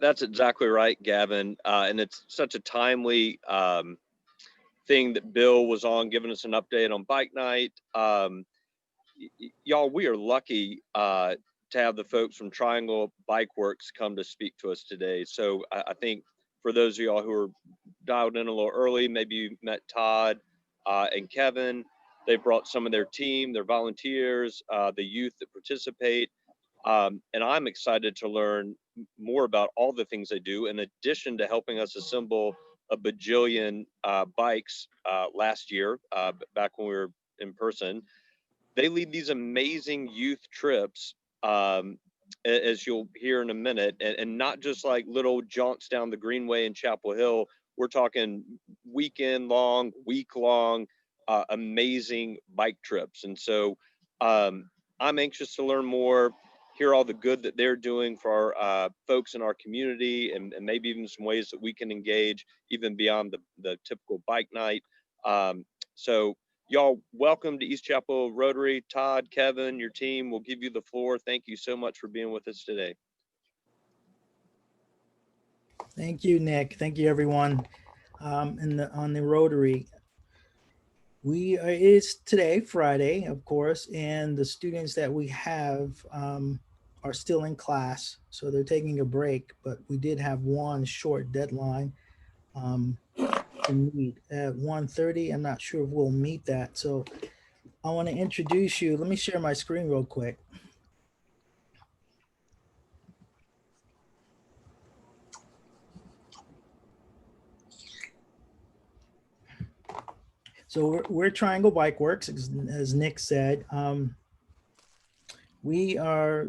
That's exactly right, Gavin. And it's such a timely thing that Bill was on, giving us an update on bike night. Y'all, we are lucky to have the folks from Triangle Bike Works come to speak to us today. So I think for those of y'all who are dialed in a little early, maybe you met Todd and Kevin. They brought some of their team, their volunteers, the youth that participate. And I'm excited to learn more about all the things they do, in addition to helping us assemble a bajillion bikes last year, back when we were in person. They lead these amazing youth trips, as you'll hear in a minute, and not just like little jaunts down the Greenway in Chapel Hill. We're talking weekend long, week long, amazing bike trips. And so I'm anxious to learn more, hear all the good that they're doing for our folks in our community, and maybe even some ways that we can engage even beyond the typical bike night. So y'all, welcome to East Chapel Rotary. Todd, Kevin, your team will give you the floor. Thank you so much for being with us today. Thank you, Nick. Thank you, everyone. On the Rotary, it's today, Friday, of course, and the students that we have are still in class, so they're taking a break. But we did have one short deadline um, to meet at 1:30. I'm not sure if we'll meet that, so I want to introduce you. Let me share my screen real quick. So we're Triangle Bike Works, as Nick said. We are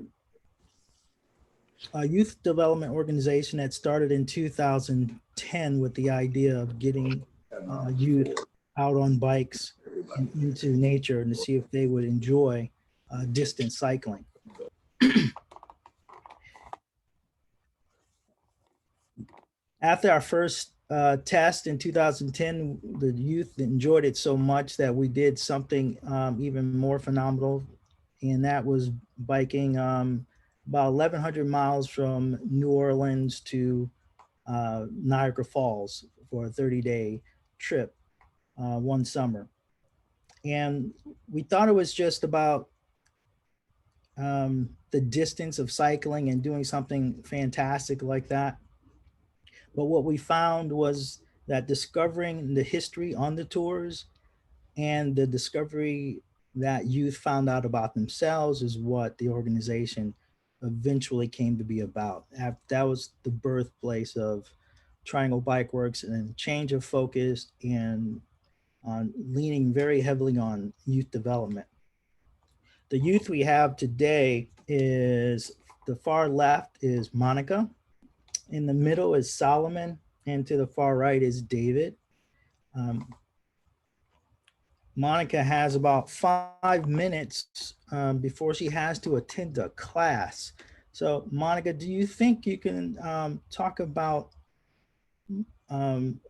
a youth development organization that started in 2010 with the idea of getting youth out on bikes and into nature and to see if they would enjoy distance cycling. After our first test in 2010, the youth enjoyed it so much that we did something even more phenomenal, and that was biking about 1,100 miles from New Orleans to Niagara Falls for a 30-day trip one summer. And we thought it was just about the distance of cycling and doing something fantastic like that. But what we found was that discovering the history on the tours and the discovery that youth found out about themselves is what the organization eventually came to be about. That was the birthplace of Triangle Bike Works, and change of focus and on leaning very heavily on youth development. The youth we have today is the far left is Monica, in the middle is Solomon, and to the far right is David. Um, Monica has about 5 minutes before she has to attend a class. So, Monica, do you think you can talk about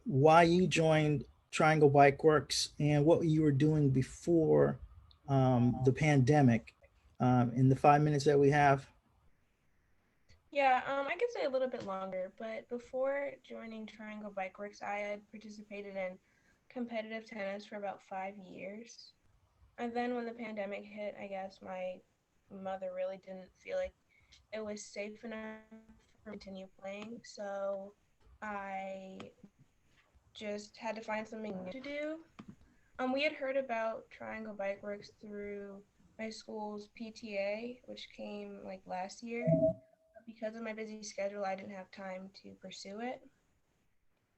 why you joined Triangle Bike Works and what you were doing before the pandemic in the 5 minutes that we have? Yeah, I could say a little bit longer, but before joining Triangle Bike Works, I had participated in competitive tennis for about 5 years. And then when the pandemic hit, I guess my mother really didn't feel like it was safe enough for me to continue playing. So I just had to find something new to do. We had heard about Triangle Bike Works through my school's PTA, which came like last year. Because of my busy schedule, I didn't have time to pursue it.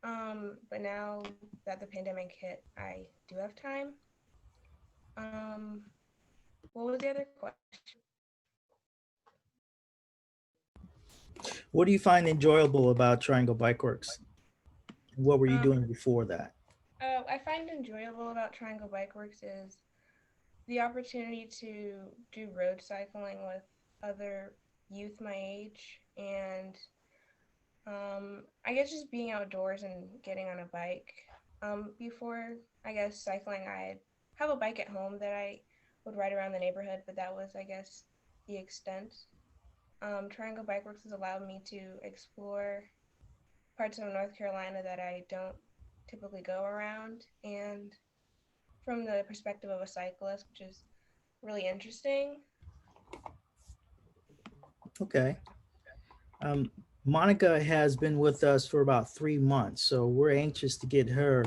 But now that the pandemic hit, I do have time. Um, what was the other question? What do you find enjoyable about Triangle Bike Works? What were you Um, doing before that? I find enjoyable about Triangle Bike Works is the opportunity to do road cycling with other youth my age, and I guess just being outdoors and getting on a bike. Before I guess cycling, I have a bike at home that I would ride around the neighborhood, but that was I guess the extent. Triangle Bike Works has allowed me to explore parts of North Carolina that I don't typically go around, and from the perspective of a cyclist, which is really interesting. Okay. Um, Monica has been with us for about 3 months, so we're anxious to get her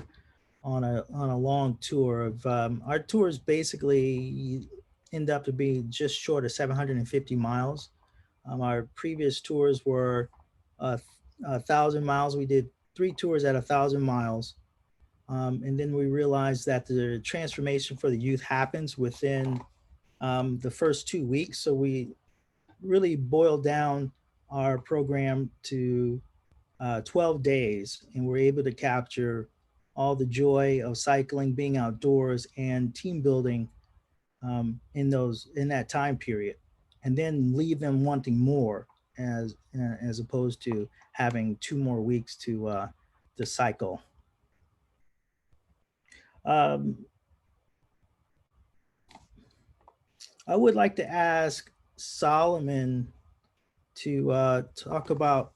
on a long tour. Of our tours basically end up to be just short of 750 miles. Our previous tours were 1,000 miles. We did 3 tours at 1,000 miles, and then we realized that the transformation for the youth happens within the first 2 weeks. So we really boiled down our program to 12 days, and we're able to capture all the joy of cycling, being outdoors, and team building in that time period, and then leave them wanting more, as opposed to having 2 more weeks to cycle. Um, I would like to ask Solomon to talk about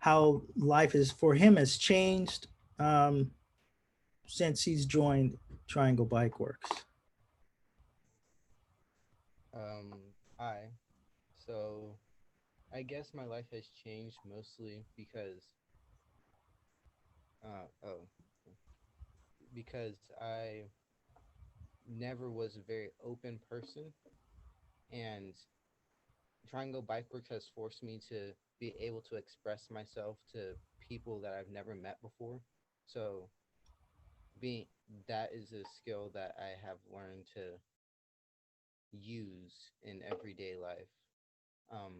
how life is for him has changed um, since he's joined Triangle Bike Works. Um, Hi. So I guess my life has changed mostly uh, oh, because I never was a very open person, and Triangle Bike Works has forced me to be able to express myself to people that I've never met before. So being that is a skill that I have learned to use in everyday life. Um,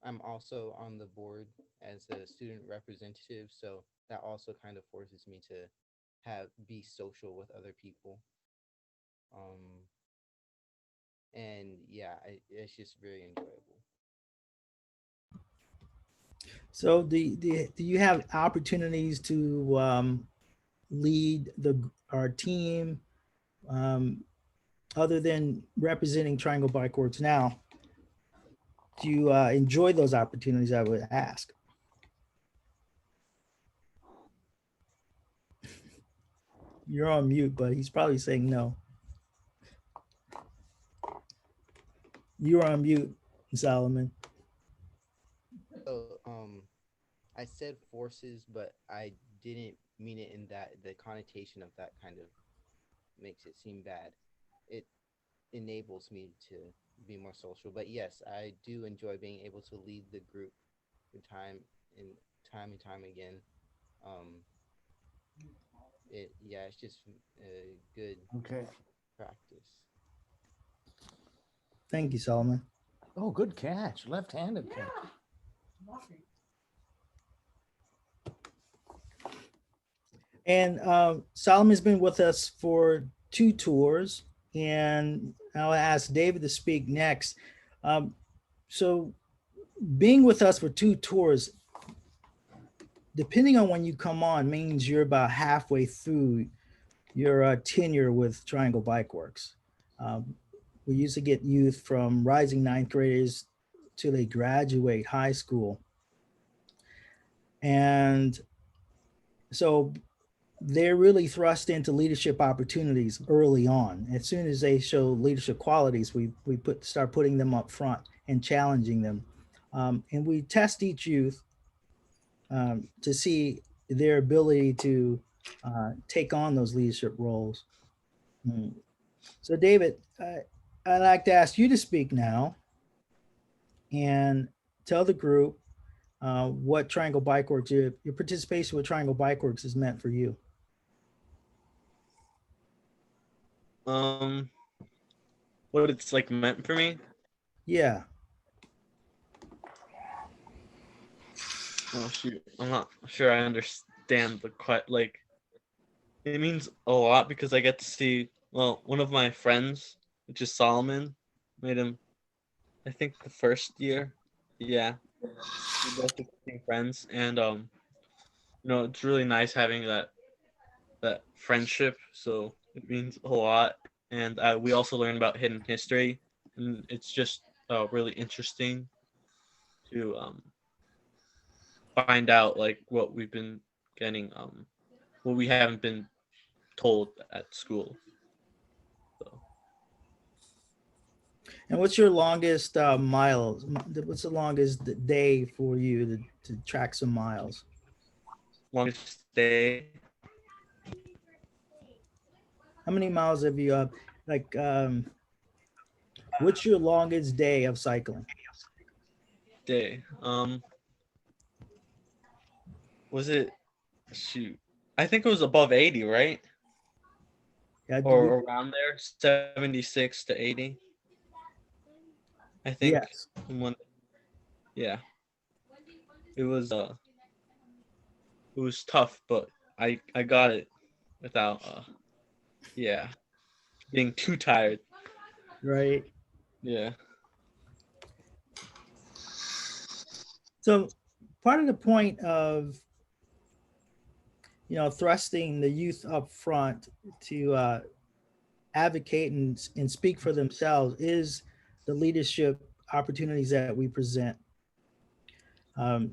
I'm also on the board as a student representative, so that also kind of forces me to have be social with other people. Um, and yeah, it's just very enjoyable. So, do you have opportunities to lead our team other than representing Triangle Bike Works now? Do you enjoy those opportunities? I would ask. You're on mute, but he's probably saying no. You're on mute, Solomon. So, I said forces, but I didn't mean it in that the connotation of that kind of makes it seem bad. It enables me to be more social. But yes, I do enjoy being able to lead the group in and time again. Um, it's just a good Okay. practice. Thank you, Solomon. Oh, good catch. Left-handed catch. And Solomon's been with us for 2 tours, and I'll ask David to speak next. Um, so, being with us for 2 tours, depending on when you come on, means you're about halfway through your tenure with Triangle Bike Works. Um, we used to get youth from rising ninth graders till they graduate high school. And so they're really thrust into leadership opportunities early on. As soon as they show leadership qualities, we start putting them up front and challenging them. And we test each youth to see their ability to take on those leadership roles. Mm. So, David, I'd like to ask you to speak now and tell the group what Triangle Bike Works, your participation with Triangle Bike Works has meant for you. Um, what it's like meant for me. Yeah. Oh shoot, I'm not sure I understand the like. It means a lot because I get to see one of my friends, which is Solomon, made him. I think the first year, yeah, we both became friends, and it's really nice having that friendship. So it means a lot, and we also learn about hidden history, and it's just really interesting. to find out like what we've been getting what we haven't been told at school. So And what's your longest miles? What's the longest day for you to track some miles? longest day, How many miles have you like what's your longest day of cycling? day. Was it shoot? I think it was above 80, right? Yeah, Or around there, 76 to 80. I think. yes. One, yeah. It was it was tough, but I got it without yeah, being too tired. Right. Yeah. So part of the point of thrusting the youth up front to advocate and speak for themselves is the leadership opportunities that we present. Um,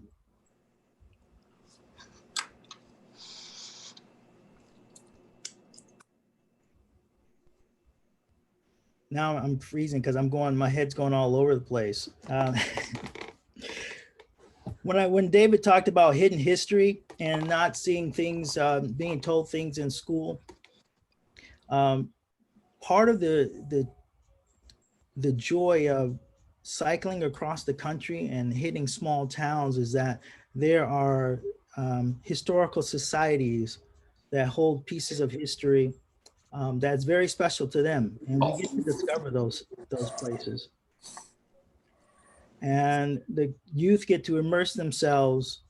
Now I'm freezing because my head's going all over the place. When David talked about hidden history and not seeing things, being told things in school, um, part of the joy of cycling across the country and hitting small towns is that there are historical societies that hold pieces of history that's very special to them, and we get to discover those places. And the youth get to immerse themselves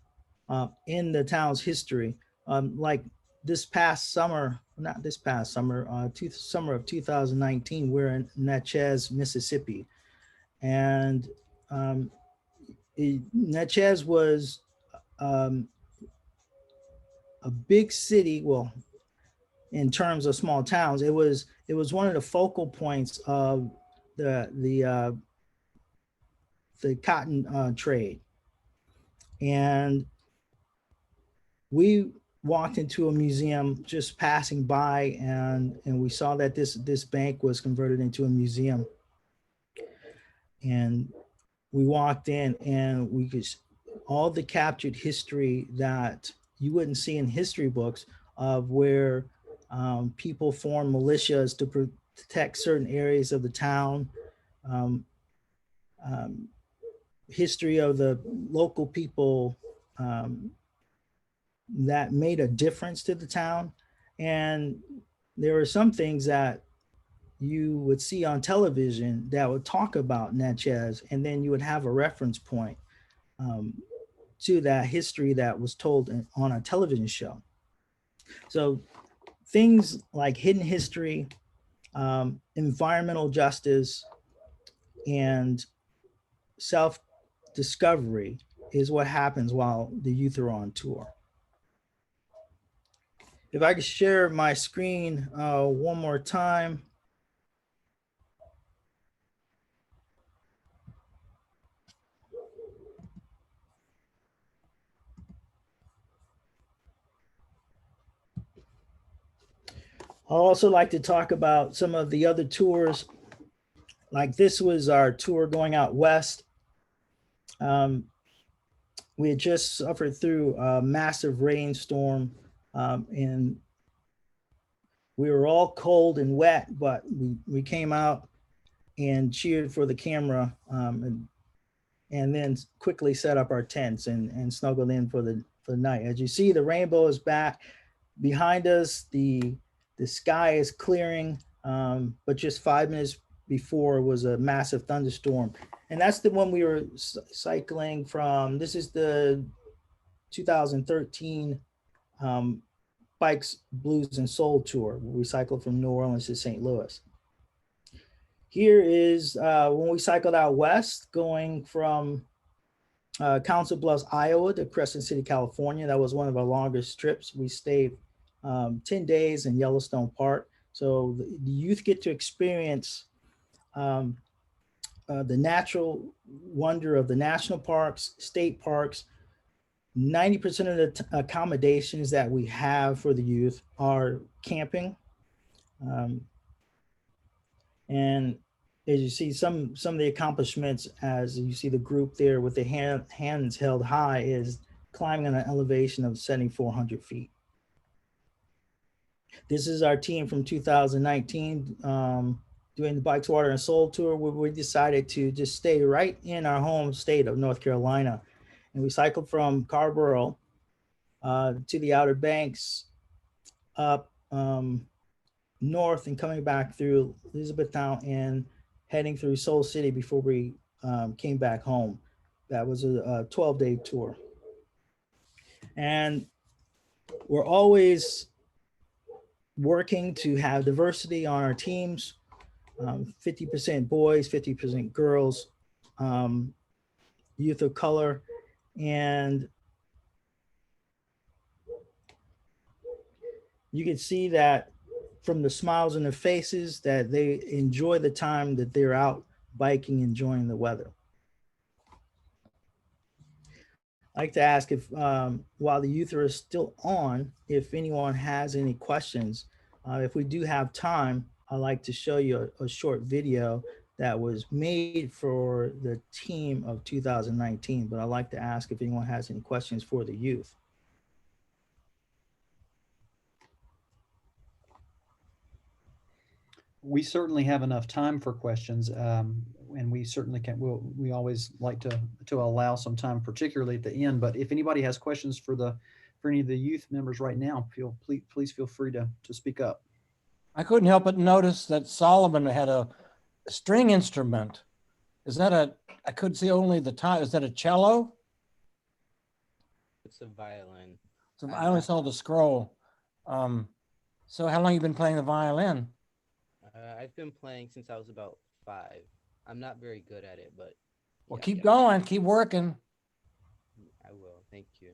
in the town's history. Like this past summer, not this past summer, summer of 2019, we're in Natchez, Mississippi, and Natchez was um, a big city. Well, in terms of small towns, it was one of the focal points of the cotton trade, and we walked into a museum just passing by, and we saw that this bank was converted into a museum, and we walked in and we could all the captured history that you wouldn't see in history books of where people form militias to protect certain areas of the town, um, um, history of the local people that made a difference to the town. And there were some things that you would see on television that would talk about Natchez, and then you would have a reference point um, to that history that was told on a television show. So things like hidden history, environmental justice, and self discovery is what happens while the youth are on tour. If I could share my screen one more time. I'd also like to talk about some of the other tours. Like this was our tour going out west. Um, we had just suffered through a massive rainstorm, and we were all cold and wet, but we came out and cheered for the camera, and then quickly set up our tents and snuggled in for the night. As you see, the rainbow is back behind us. The sky is clearing, but just 5 minutes before was a massive thunderstorm. And that's the one we were cycling from. This is the 2013 Bikes, Blues, and Soul tour. We cycled from New Orleans to St. Louis. Here is when we cycled out west, going from Council Bluffs, Iowa to Crescent City, California. That was one of our longest trips. We stayed 10 days in Yellowstone Park. So the youth get to experience the natural wonder of the national parks, state parks. 90% of the accommodations that we have for the youth are camping. Um, and as you see, some of the accomplishments, as you see the group there with the hands held high, is climbing on an elevation of 7,400 feet. This is our team from 2019, doing the Bikes, Water, and Soul tour, where we decided to just stay right in our home state of North Carolina. And we cycled from Carrboro to the Outer Banks, up north, and coming back through Elizabethtown and heading through Soul City before we came back home. That was a 12-day tour. And we're always working to have diversity on our teams, 50% boys, 50% girls, youth of color, and you can see that from the smiles on their faces that they enjoy the time that they're out biking, enjoying the weather. I'd like to ask if, while the youth are still on, if anyone has any questions. If we do have time, I'd like to show you a short video that was made for the team of 2019, but I'd like to ask if anyone has any questions for the youth. We certainly have enough time for questions, and we certainly can. We always like to allow some time, particularly at the end. But if anybody has questions for any of the youth members right now, please feel free to speak up. I couldn't help but notice that Solomon had a string instrument. Is that I couldn't see only the time. Is that a cello? It's a violin. So I only saw the scroll. So how long have you been playing the violin? I've been playing since I was about 5. I'm not very good at it, but Well, yeah, keep going, keep working. I will. Thank you.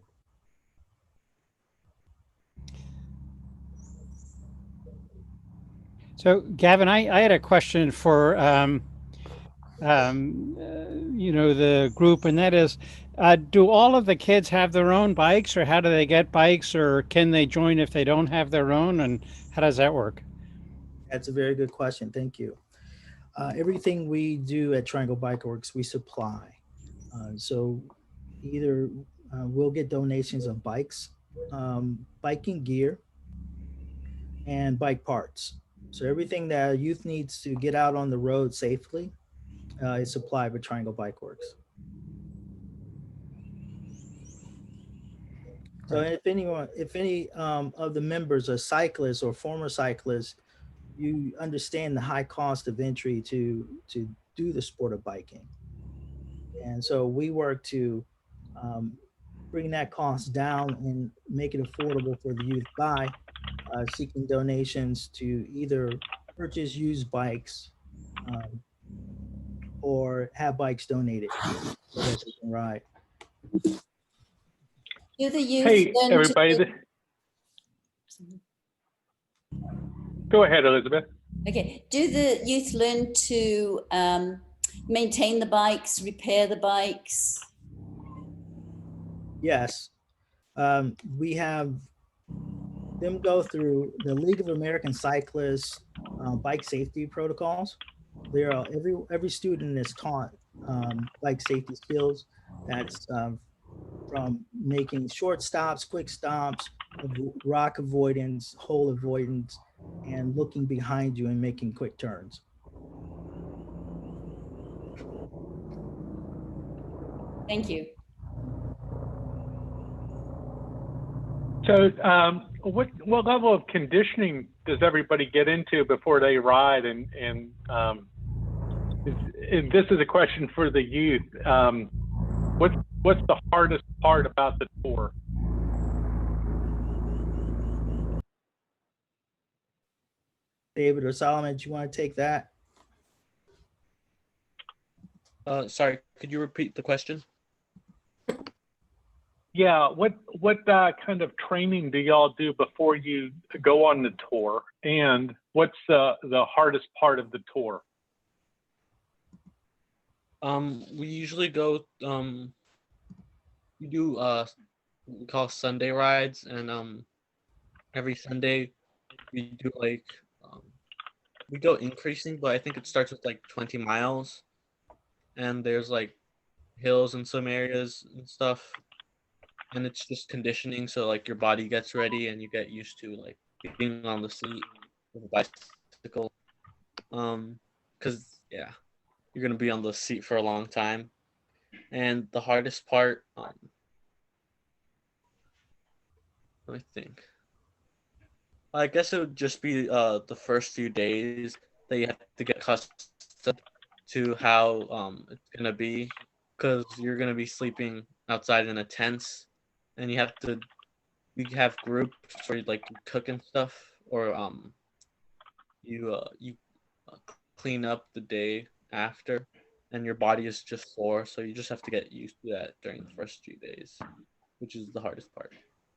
So, Gavin, I had a question for the group, and that is, do all of the kids have their own bikes, or how do they get bikes, or can they join if they don't have their own, and how does that work? That's a very good question. Thank you. Everything we do at Triangle Bike Works, we supply. So either we'll get donations of bikes, biking gear, and bike parts. So everything that youth needs to get out on the road safely is supplied by Triangle Bike Works. So if any of the members are cyclists or former cyclists, you understand the high cost of entry to do the sport of biking. And so we work to bring that cost down and make it affordable for the youth by seeking donations to either purchase used bikes or have bikes donated so that they can ride. Do the youth Hey, everybody. Go ahead, Elizabeth. Okay. Do the youth learn to maintain the bikes, repair the bikes? Yes. We have them go through the League of American Cyclists bike safety protocols. There are every student is taught bike safety skills. That's from making short stops, quick stops, rock avoidance, hole avoidance, and looking behind you and making quick turns. Thank you. So what level of conditioning does everybody get into before they ride? And this is a question for the youth. What's the hardest part about the tour? David or Solomon, do you want to take that? Sorry, could you repeat the question? Yeah, what kind of training do y'all do before you go on the tour? And what's the hardest part of the tour? We usually go. We do what we call Sunday rides, and every Sunday we do like we go increasing, but I think it starts with like 20 miles, and there's like hills in some areas and stuff, and it's just conditioning, so like your body gets ready and you get used to like being on the seat of a bicycle. Because yeah, you're gonna be on the seat for a long time, and the hardest part, let me think. I guess it would just be the first few days that you have to get accustomed to how it's gonna be, because you're gonna be sleeping outside in a tent, and you have groups where you like cook and stuff, or you uh, clean up the day after, and your body is just sore, so you just have to get used to that during the first few days, which is the hardest part.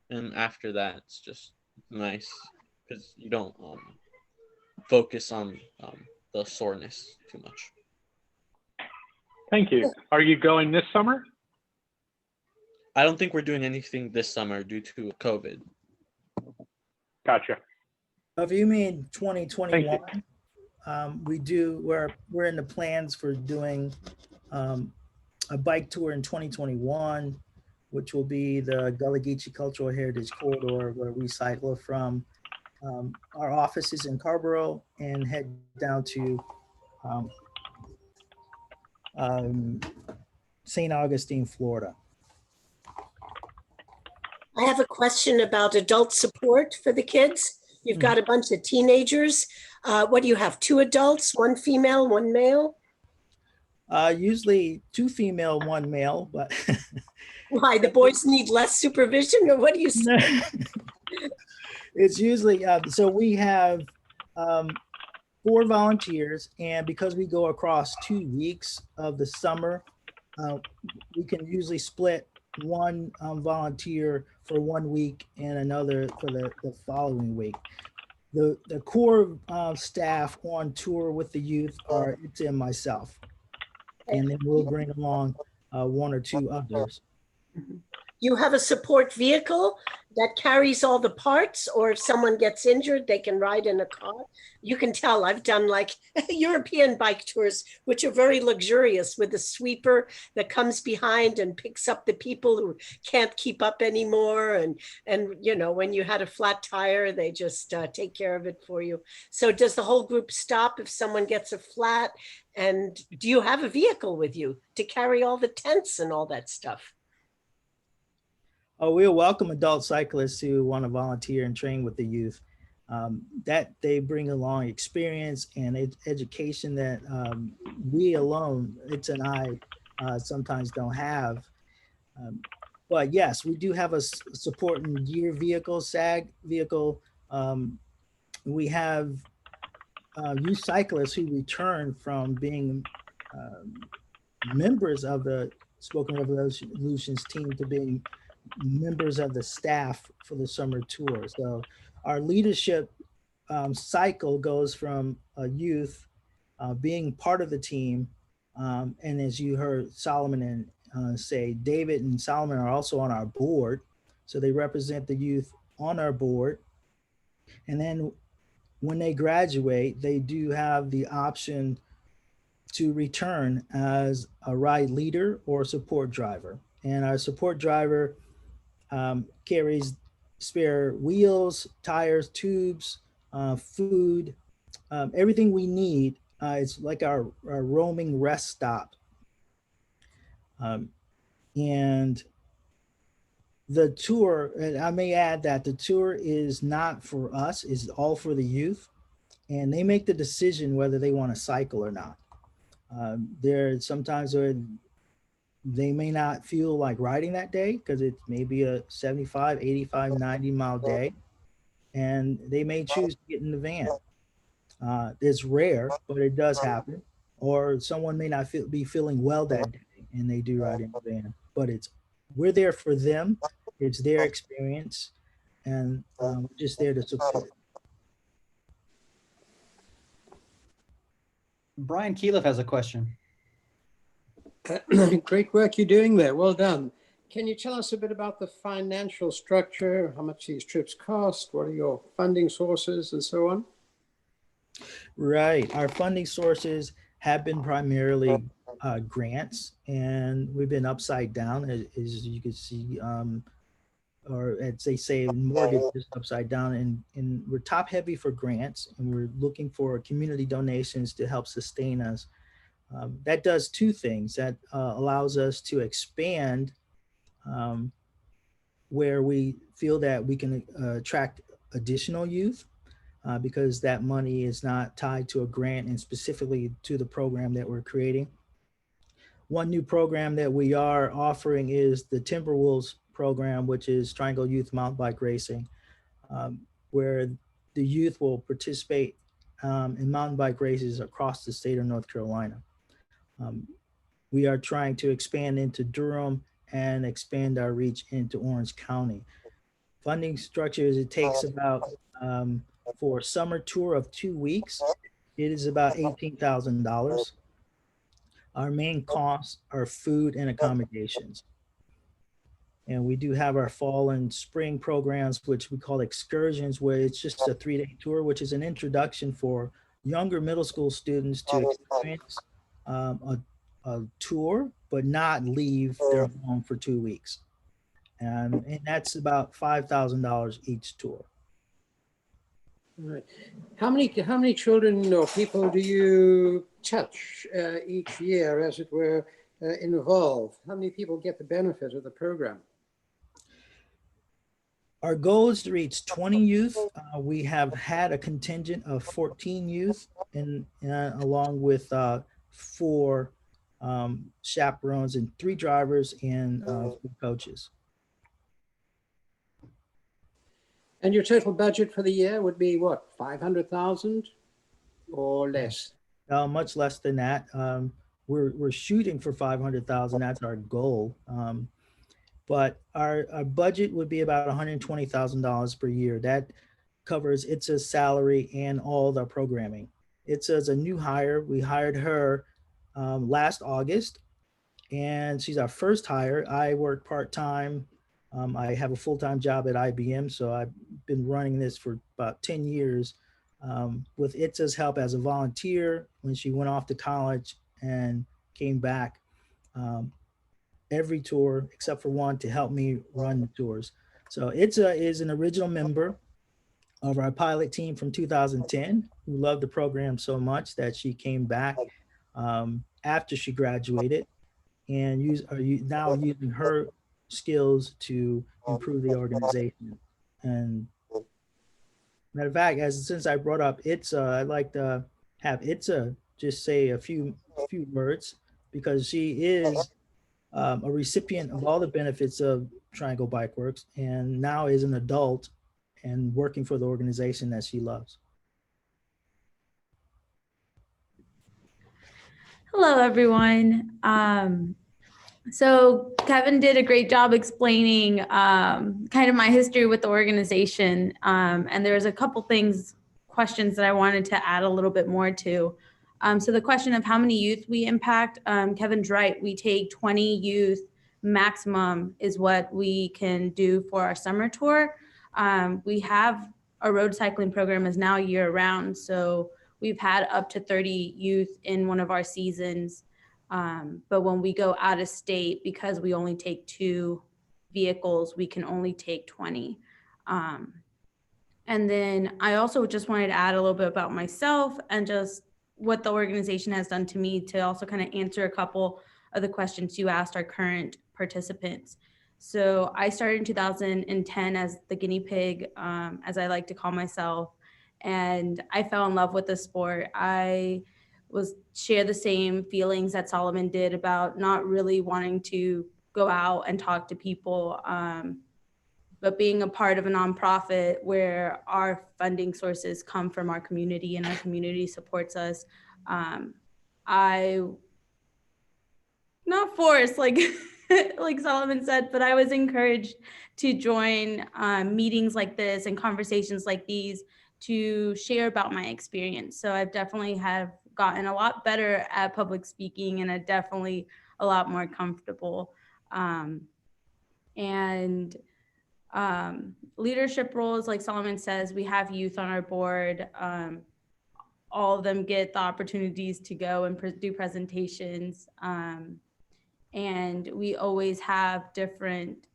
And after that, it's just nice because you don't focus on the soreness too much. Thank you. Are you going this summer? I don't think we're doing anything this summer due to COVID. Gotcha. If you mean Thank 2021, you. we're in the plans for doing a bike tour in 2021, which will be the Gullah Geechee Cultural Heritage Corridor, where we cycle from our offices in Carborough and head down to St. Augustine, Florida. I have a question about adult support for the kids. You've got a bunch of teenagers. What do you have? 2 adults, 1 female, 1 male? Usually 2 female, 1 male, but Why, the boys need less supervision, or what do you say? it's usually so we have 4 volunteers, and because we go across 2 weeks of the summer, we can usually split one volunteer for 1 week and another for the following week. The core staff on tour with the youth are it's and myself, and then we'll bring along 1 or 2 others. You have a support vehicle that carries all the parts, or if someone gets injured, they can ride in a car. You can tell I've done like European bike tours, which are very luxurious, with a sweeper that comes behind and picks up the people who can't keep up anymore. And you know, when you had a flat tire, they just take care of it for you. So does the whole group stop if someone gets a flat? And do you have a vehicle with you to carry all the tents and all that stuff? Oh, we'll welcome adult cyclists who want to volunteer and train with the youth. That they bring along experience and education that we alone, it's and I, sometimes don't have. But yes, we do have a support and gear vehicle, SAG vehicle. We have youth cyclists who return from being members of the Spoken Revolutions team to being members of the staff for the summer tour. So our leadership cycle goes from a youth being part of the team. And as you heard Solomon and say, David and Solomon are also on our board. So they represent the youth on our board. And then when they graduate, they do have the option to return as a ride leader or support driver. And our support driver carries spare wheels, tires, tubes, food, everything we need. It's like our roaming rest stop. And the tour, and I may add that the tour is not for us, it's all for the youth. And they make the decision whether they want to cycle or not. There sometimes they may not feel like riding that day because it may be a 75, 85, 90-mile day, and they may choose to get in the van. It's rare, but it does happen. Or someone may not be feeling well that day, and they do ride in the van. But we're there for them. It's their experience, and we're just there to support. Brian Keeliff has a question. Great work you're doing there. Well done. Can you tell us a bit about the financial structure, how much these trips cost, what are your funding sources, and so on? Right. Our funding sources have been primarily grants, and we've been upside down, as you can see, or as they say, mortgage is upside down. And we're top heavy for grants, and we're looking for community donations to help sustain us. That does two things. That allows us to expand where we feel that we can attract additional youth. Because that money is not tied to a grant and specifically to the program that we're creating. One new program that we are offering is the Timberwolves program, which is Triangle Youth Mountain Bike Racing, where the youth will participate in mountain bike races across the state of North Carolina. We are trying to expand into Durham and expand our reach into Orange County. Funding structures, it takes about for a summer tour of 2 weeks, it is about $18,000. Our main costs are food and accommodations. And we do have our fall and spring programs, which we call excursions, where it's just a 3-day tour, which is an introduction for younger middle school students to experience a tour, but not leave their home for 2 weeks. And that's about $5,000 each tour. All right. How many children or people do you touch each year, as it were, involve? How many people get the benefit of the program? Our goal is to reach 20 youth. We have had a contingent of 14 youth, and along with 4 chaperones and 3 drivers and 4 coaches. And your total budget for the year would be what, 500,000 or less? Much less than that. We're shooting for 500,000. That's our goal. But our budget would be about $120,000 per year. That covers Itza's salary and all the programming. Itza's a new hire. We hired her last August, and she's our first hire. I work part-time. I have a full-time job at IBM, so I've been running this for about 10 years with Itza's help as a volunteer when she went off to college and came back every tour except for one to help me run the tours. So Itza is an original member of our pilot team from 2010 who loved the program so much that she came back after she graduated and now using her skills to improve the organization. And matter of fact, since I brought up Itza, I'd like to have Itza just say a few words, because she is a recipient of all the benefits of Triangle Bike Works and now is an adult and working for the organization that she loves. Hello, everyone. So Kevin did a great job explaining kind of my history with the organization. And there's a couple questions that I wanted to add a little bit more to. So the question of how many youth we impact, Kevin's right. We take 20 youth maximum is what we can do for our summer tour. We have a road cycling program is now year round. So we've had up to 30 youth in one of our seasons. But when we go out of state, because we only take 2 vehicles, we can only take 20. And then I also just wanted to add a little bit about myself and just what the organization has done to me to also kind of answer a couple of the questions you asked our current participants. So I started in 2010 as the guinea pig, as I like to call myself, and I fell in love with the sport. I share the same feelings that Solomon did about not really wanting to go out and talk to people, but being a part of a nonprofit where our funding sources come from our community and our community supports us. I, not forced, like Solomon said, but I was encouraged to join meetings like this and conversations like these to share about my experience. So I've definitely have gotten a lot better at public speaking, and I definitely a lot more comfortable. And leadership roles, like Solomon says, we have youth on our board. All of them get the opportunities to go and do presentations. And we always have different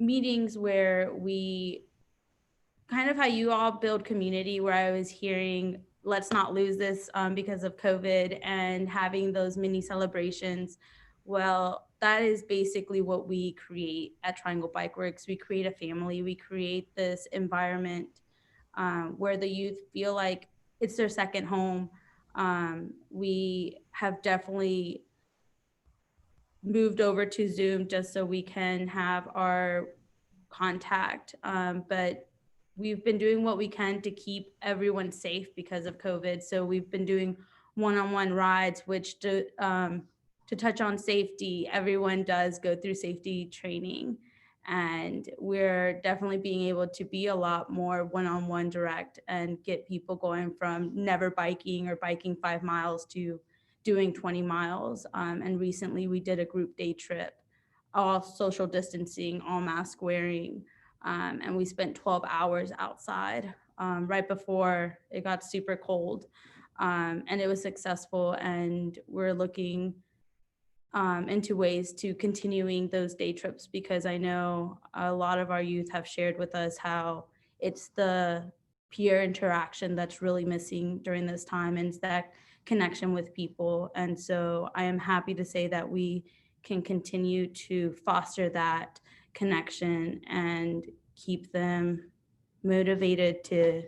meetings where we kind of how you all build community, where I was hearing, let's not lose this because of COVID, and having those mini celebrations. Well, that is basically what we create at Triangle Bike Works. We create a family, we create this environment where the youth feel like it's their second home. We have definitely moved over to Zoom just so we can have our contact. But we've been doing what we can to keep everyone safe because of COVID. So we've been doing one-on-one rides, which to touch on safety, everyone does go through safety training. And we're definitely being able to be a lot more one-on-one direct and get people going from never biking or biking 5 miles to doing 20 miles. And recently we did a group day trip, all social distancing, all mask wearing. And we spent 12 hours outside right before it got super cold. And it was successful. And we're looking into ways to continuing those day trips, because I know a lot of our youth have shared with us how it's the peer interaction that's really missing during this time, and it's that connection with people. And so I am happy to say that we can continue to foster that connection and keep them motivated to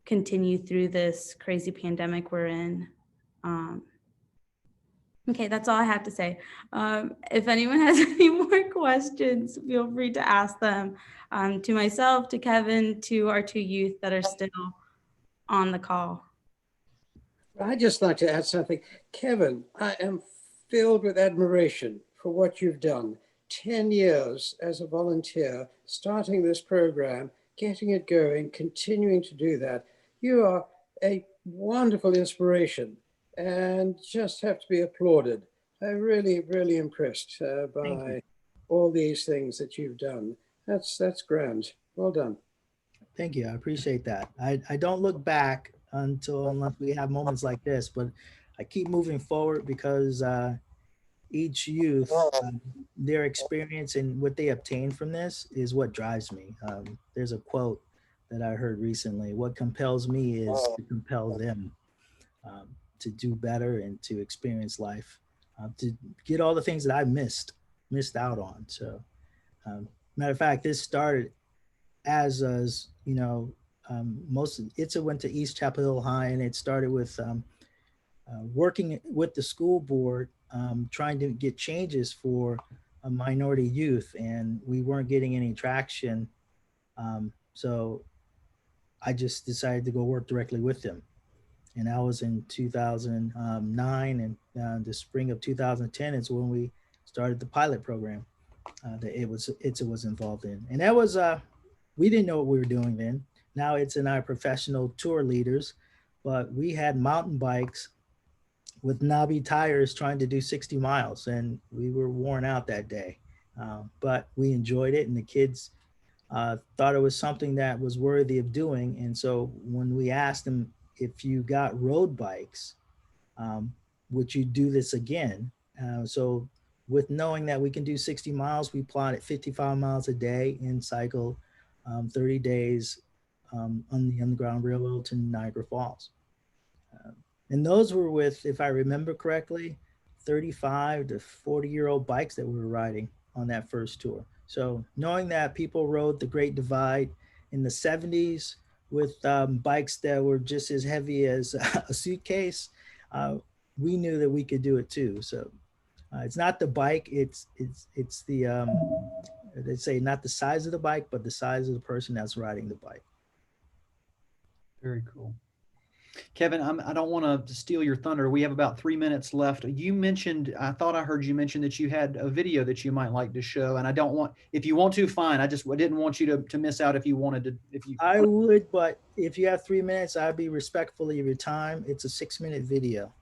continue through this crazy pandemic we're in. Okay, that's all I have to say. If anyone has any more questions, feel free to ask them to myself, to Kevin, to our two youth that are still on the call. I'd just like to add something. Kevin, I am filled with admiration for what you've done. 10 years as a volunteer, starting this program, getting it going, continuing to do that. You are a wonderful inspiration and just have to be applauded. I'm really, really impressed by all these things that you've done. That's grand. Well done. Thank you. I appreciate that. I don't look back unless we have moments like this, but I keep moving forward because each youth, their experience and what they obtain from this is what drives me. There's a quote that I heard recently: what compels me is to compel them to do better and to experience life, to get all the things that I missed out on. So matter of fact, this started as you know, Itza went to East Chapel Hill High, and it started with working with the school board, trying to get changes for a minority youth, and we weren't getting any traction. So I just decided to go work directly with them. And that was in 2009, and the spring of 2010 is when we started the pilot program that Itza was involved in. And that was, we didn't know what we were doing then. Now it's in our professional tour leaders, but we had mountain bikes with knobby tires trying to do 60 miles, and we were worn out that day. But we enjoyed it, and the kids thought it was something that was worthy of doing. And so when we asked them, if you got road bikes, would you do this again? So with knowing that we can do 60 miles, we plotted 55 miles a day and cycle 30 days on the Underground Railroad to Niagara Falls. And those were with, if I remember correctly, 35 to 40-year-old bikes that we were riding on that first tour. So knowing that people rode the Great Divide in the 70s with bikes that were just as heavy as a suitcase, we knew that we could do it too. So it's not the bike, it's the, they say not the size of the bike, but the size of the person that's riding the bike. Very cool. Kevin, I don't want to steal your thunder. We have about 3 minutes left. You mentioned, I thought I heard you mention that you had a video that you might like to show, and I don't want, if you want to, fine. I didn't want you to miss out if you wanted to. I would, but if you have 3 minutes, I'd be respectful of your time. It's a 6-minute video.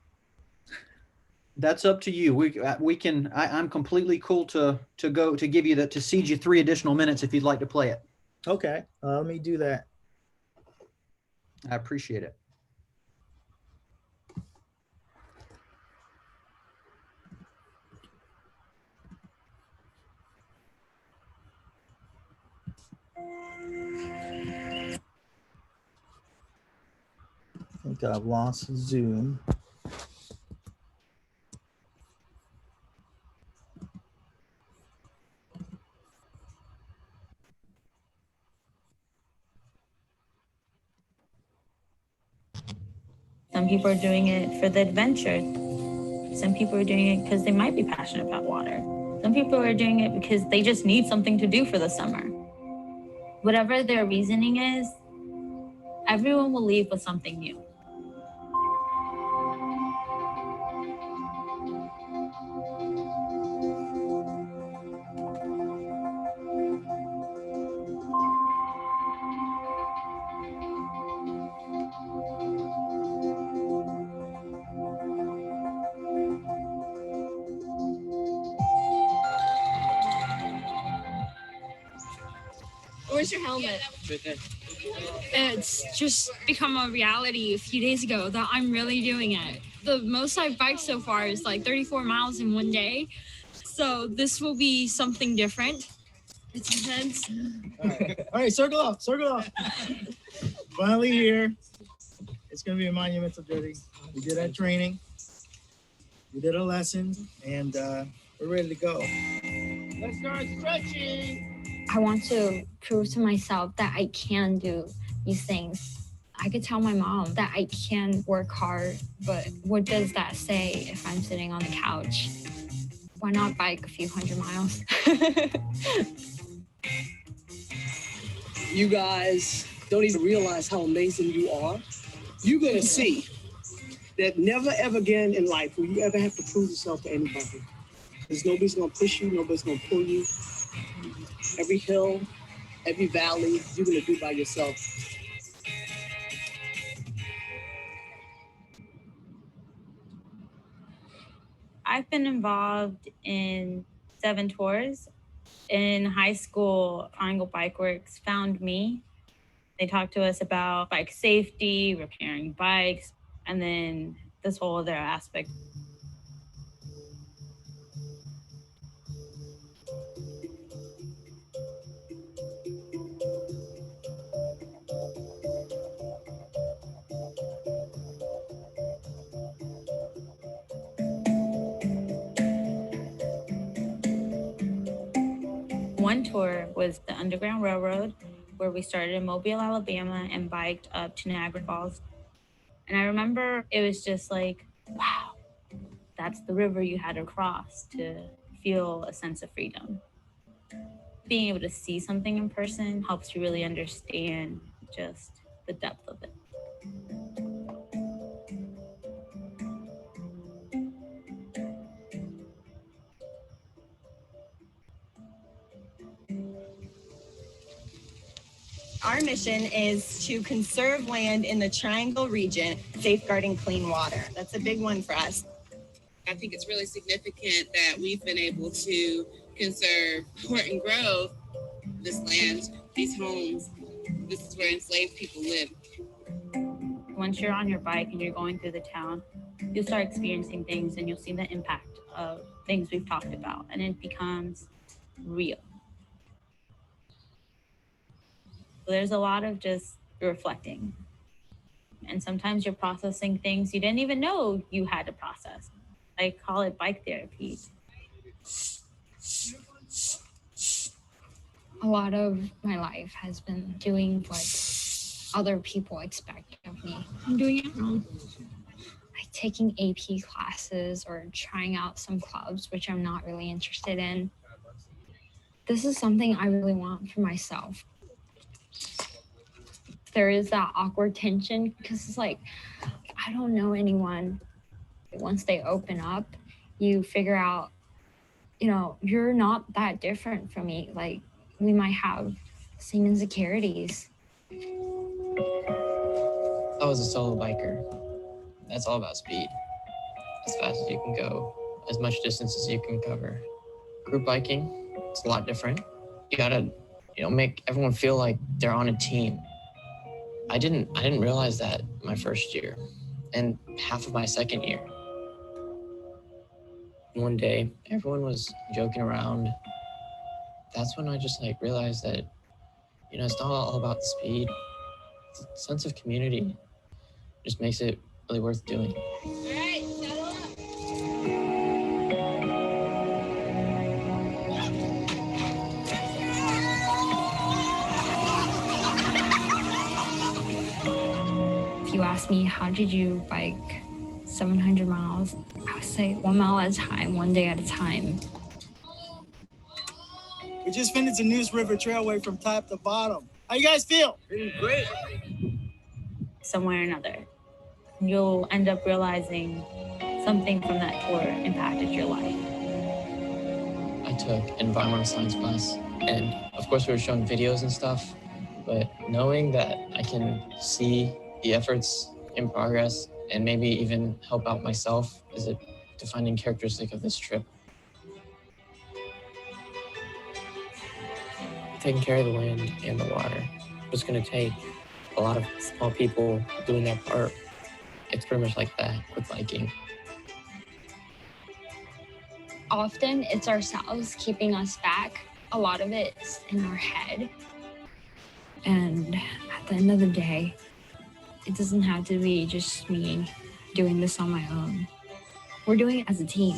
That's up to you. We can. I'm completely cool to go to give you to cede you 3 additional minutes if you'd like to play it. Okay, let me do that. I appreciate it. I think I've lost Zoom. Some people are doing it for the adventure. Some people are doing it because they might be passionate about water. Some people are doing it because they just need something to do for the summer. Whatever their reasoning is, everyone will leave with something new. Where's your helmet? It's just become a reality a few days ago that I'm really doing it. The most I've biked so far is like 34 miles in one day. So this will be something different. It's intense. All right, circle off. Finally here. It's going to be a monumental journey. We did our training. We did our lessons, and we're ready to go. Let's start stretching. I want to prove to myself that I can do these things. I could tell my mom that I can work hard, but what does that say if I'm sitting on the couch? Why not bike a few hundred miles? You guys don't even realize how amazing you are. You're gonna see that never ever again in life will you ever have to prove yourself to anybody. Because nobody's gonna push you, nobody's gonna pull you. Every hill, every valley, you're gonna do by yourself. I've been involved in 7 tours. In high school, Triangle Bike Works found me. They talked to us about bike safety, repairing bikes, and then this whole other aspect. One tour was the Underground Railroad, where we started in Mobile, Alabama, and biked up to Niagara Falls. And I remember it was just like, wow, that's the river you had to cross to feel a sense of freedom. Being able to see something in person helps you really understand just the depth of it. Our mission is to conserve land in the Triangle region, safeguarding clean water. That's a big one for us. I think it's really significant that we've been able to conserve Horton Grove, this land, these homes. This is where enslaved people live. Once you're on your bike and you're going through the town, you'll start experiencing things and you'll see the impact of things we've talked about, and it becomes real. There's a lot of just reflecting. And sometimes you're processing things you didn't even know you had to process. I call it bike therapy. A lot of my life has been doing what other people expect of me. I'm doing it wrong. Like taking AP classes or trying out some clubs, which I'm not really interested in. This is something I really want for myself. There is that awkward tension because it's like, I don't know anyone. Once they open up, you figure out, you're not that different from me. Like, we might have the same insecurities. I was a solo biker. That's all about speed. as fast as you can go, as much distance as you can cover. Group biking, it's a lot different. You gotta, make everyone feel like they're on a team. I didn't realize that my first year and half of my second year. One day, everyone was joking around. That's when I just realized that, it's not all about the speed. It's a sense of community just makes it really worth doing. If you ask me, how did you bike 700 miles? I would say 1 mile at a time, one day at a time. We just finished the News River Trailway from top to bottom. How you guys feel? Great. Somewhere or another, you'll end up realizing something from that tour impacted your life. I took environmental science class, and of course we were showing videos and stuff, but knowing that I can see the efforts in progress and maybe even help out myself is a defining characteristic of this trip. Taking care of the land and the water. It's going to take a lot of small people doing their part. It's pretty much like that with biking. Often it's ourselves keeping us back. A lot of it's in our head. And at the end of the day, it doesn't have to be just me doing this on my own. We're doing it as a team.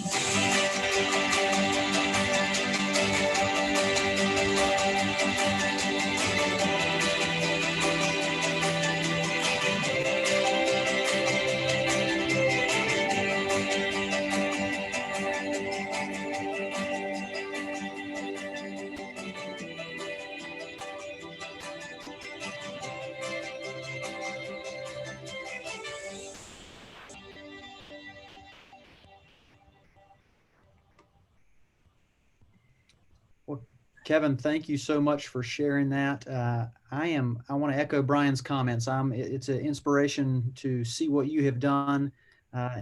Well, Kevin, thank you so much for sharing that. I want to echo Brian's comments. It's an inspiration to see what you have done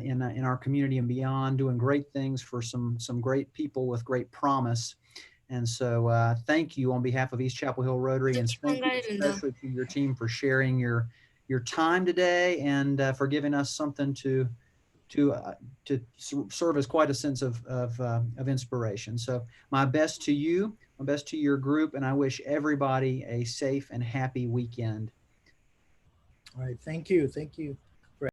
in our community and beyond, doing great things for some great people with great promise. And so thank you on behalf of East Chapel Hill Rotary, and thank you especially to your team for sharing your time today and for giving us something to serve as quite a sense of inspiration. So my best to you, my best to your group, and I wish everybody a safe and happy weekend. All right. Thank you. Thank you.